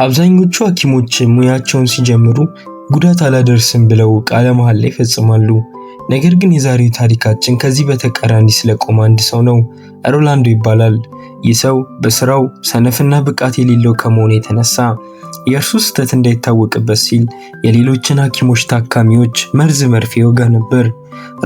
አብዛኞቹ ሐኪሞች ሙያቸውን ሲጀምሩ ጉዳት አላደርስም ብለው ቃለ መሐላ ይፈጽማሉ። ነገር ግን የዛሬው ታሪካችን ከዚህ በተቃራኒ ስለቆመ አንድ ሰው ነው። ሮላንዶ ይባላል። ይህ ሰው በስራው ሰነፍና ብቃት የሌለው ከመሆኑ የተነሳ የእርሱ ስህተት እንዳይታወቅበት ሲል የሌሎችን ሐኪሞች ታካሚዎች መርዝ መርፌ ይወጋ ነበር።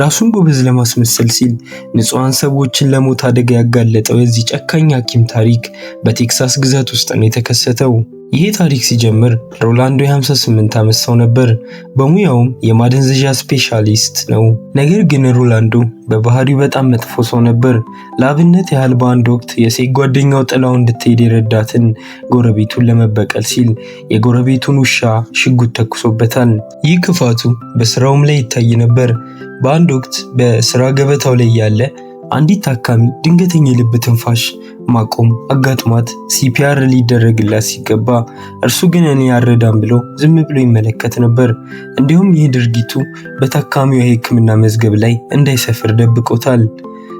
ራሱን ጎበዝ ለማስመሰል ሲል ንጹሃን ሰዎችን ለሞት አደጋ ያጋለጠው የዚህ ጨካኝ ሐኪም ታሪክ በቴክሳስ ግዛት ውስጥ ነው የተከሰተው። ይህ ታሪክ ሲጀምር ሮላንዶ የ58 ዓመት ሰው ነበር። በሙያውም የማደንዘዣ ስፔሻሊስት ነው። ነገር ግን ሮላንዶ በባህሪው በጣም መጥፎ ሰው ነበር። ለአብነት ያህል በአንድ ወቅት የሴት ጓደኛው ጥላው እንድትሄድ የረዳትን ጎረቤቱን ለመበቀል ሲል የጎረቤቱን ውሻ ሽጉጥ ተኩሶበታል። ይህ ክፋቱ በስራውም ላይ ይታይ ነበር። በአንድ ወቅት በስራ ገበታው ላይ ያለ አንዲት ታካሚ ድንገተኛ የልብ ትንፋሽ ማቆም አጋጥሟት ሲፒአር ሊደረግላት ሲገባ እርሱ ግን እኔ ያረዳም ብሎ ዝም ብሎ ይመለከት ነበር። እንዲሁም ይህ ድርጊቱ በታካሚው የሕክምና መዝገብ ላይ እንዳይሰፍር ደብቆታል።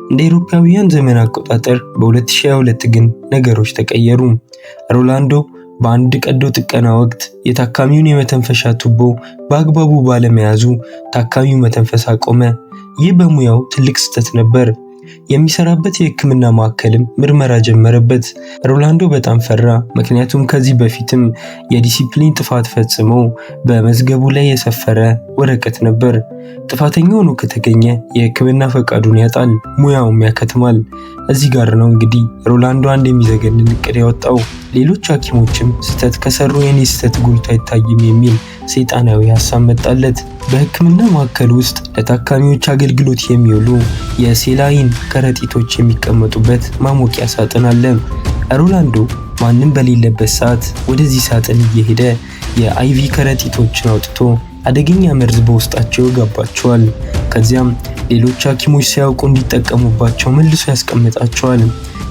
እንደ አውሮፓውያን ዘመን አቆጣጠር በ2022 ግን ነገሮች ተቀየሩ። ሮላንዶ በአንድ ቀዶ ጥገና ወቅት የታካሚውን የመተንፈሻ ቱቦ በአግባቡ ባለመያዙ ታካሚው መተንፈስ አቆመ። ይህ በሙያው ትልቅ ስህተት ነበር። የሚሰራበት የሕክምና ማዕከልም ምርመራ ጀመረበት። ሮላንዶ በጣም ፈራ፣ ምክንያቱም ከዚህ በፊትም የዲሲፕሊን ጥፋት ፈጽሞ በመዝገቡ ላይ የሰፈረ ወረቀት ነበር። ጥፋተኛ ሆኖ ከተገኘ የሕክምና ፈቃዱን ያጣል፣ ሙያውም ያከትማል። እዚህ ጋር ነው እንግዲህ ሮላንዶ አንድ የሚዘገንን እቅድ ያወጣው። ሌሎች ሐኪሞችም ስህተት ከሰሩ የኔ ስህተት ጎልቶ አይታይም የሚል ሰይጣናዊ ሐሳብ መጣለት። በሕክምና ማዕከል ውስጥ ለታካሚዎች አገልግሎት የሚውሉ የሴላይን ከረጢቶች የሚቀመጡበት ማሞቂያ ሳጥን አለ። ሮላንዶ ማንም በሌለበት ሰዓት ወደዚህ ሳጥን እየሄደ የአይቪ ከረጢቶችን አውጥቶ አደገኛ መርዝ በውስጣቸው ይገባቸዋል። ከዚያም ሌሎች ሐኪሞች ሳያውቁ እንዲጠቀሙባቸው መልሶ ያስቀምጣቸዋል።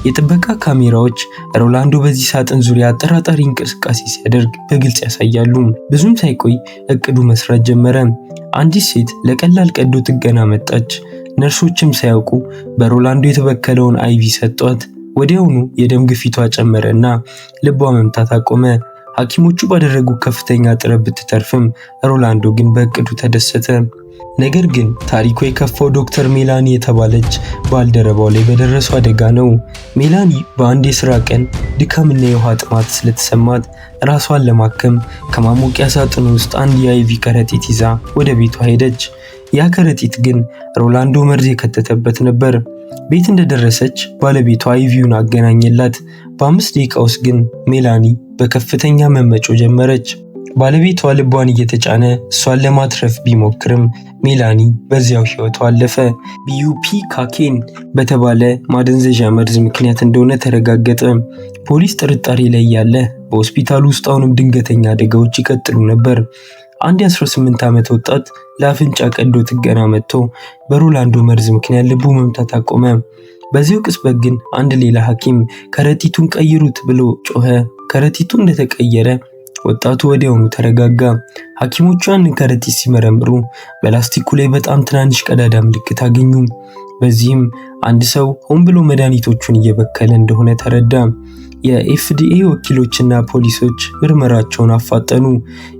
የጥበቃ ካሜራዎች ሮላንዶ በዚህ ሳጥን ዙሪያ አጠራጣሪ እንቅስቃሴ ሲያደርግ በግልጽ ያሳያሉ። ብዙም ሳይቆይ እቅዱ መስራት ጀመረ። አንዲት ሴት ለቀላል ቀዶ ጥገና መጣች። ነርሶችም ሳያውቁ በሮላንዶ የተበከለውን አይቪ ሰጧት። ወዲያውኑ የደም ግፊቷ ጨመረ እና ልቧ መምታት አቆመ። ሐኪሞቹ ባደረጉ ከፍተኛ ጥረት ብትተርፍም ሮላንዶ ግን በእቅዱ ተደሰተ። ነገር ግን ታሪኩ የከፋው ዶክተር ሜላኒ የተባለች ባልደረባው ላይ በደረሰው አደጋ ነው። ሜላኒ በአንድ የሥራ ቀን ድካምና የውሃ ጥማት ስለተሰማት ራሷን ለማከም ከማሞቂያ ሳጥኑ ውስጥ አንድ የአይቪ ከረጢት ይዛ ወደ ቤቷ ሄደች። ያ ከረጢት ግን ሮላንዶ መርዝ የከተተበት ነበር። ቤት እንደደረሰች ባለቤቷ አይቪውን አገናኘላት። በ5 ደቂቃ ውስጥ ግን ሜላኒ በከፍተኛ መመጮ ጀመረች። ባለቤቷ ልቧን እየተጫነ እሷን ለማትረፍ ቢሞክርም ሜላኒ በዚያው ሕይወቷ አለፈ። ቢዩፒ ካኬን በተባለ ማደንዘዣ መርዝ ምክንያት እንደሆነ ተረጋገጠ። ፖሊስ ጥርጣሬ ላይ ያለ በሆስፒታሉ ውስጥ አሁንም ድንገተኛ አደጋዎች ይቀጥሉ ነበር። አንድ የ18 ዓመት ወጣት ለአፍንጫ ቀዶ ጥገና መጥቶ በሮላንዶ መርዝ ምክንያት ልቡ መምታት አቆመ። በዚሁ ቅጽበት ግን አንድ ሌላ ሐኪም ከረጢቱን ቀይሩት ብሎ ጮኸ። ከረጢቱ እንደተቀየረ ወጣቱ ወዲያውኑ ተረጋጋ። ሐኪሞቹ ያንን ከረጢት ሲመረምሩ በላስቲኩ ላይ በጣም ትናንሽ ቀዳዳ ምልክት አገኙ። በዚህም አንድ ሰው ሆን ብሎ መድኃኒቶቹን እየበከለ እንደሆነ ተረዳ። የኤፍዲኤ ወኪሎችና ፖሊሶች ምርመራቸውን አፋጠኑ።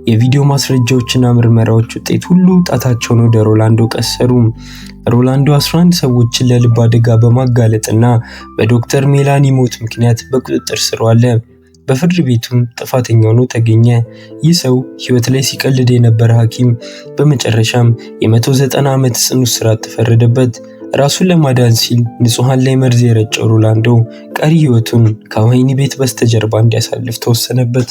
የቪዲዮ ማስረጃዎችና ምርመራዎች ውጤት ሁሉ ጣታቸውን ወደ ሮላንዶ ቀሰሩ። ሮላንዶ 11 ሰዎችን ለልብ አደጋ በማጋለጥና በዶክተር ሜላኒ ሞት ምክንያት በቁጥጥር ስር ዋለ። በፍርድ ቤቱም ጥፋተኛ ሆኖ ተገኘ። ይህ ሰው ሕይወት ላይ ሲቀልድ የነበረ ሐኪም በመጨረሻም የ190 ዓመት ጽኑ እስራት ተፈረደበት። ራሱን ለማዳን ሲል ንጹሃን ላይ መርዝ የረጨው ሮላንዶ ቀሪ ሕይወቱን ከወህኒ ቤት በስተጀርባ እንዲያሳልፍ ተወሰነበት።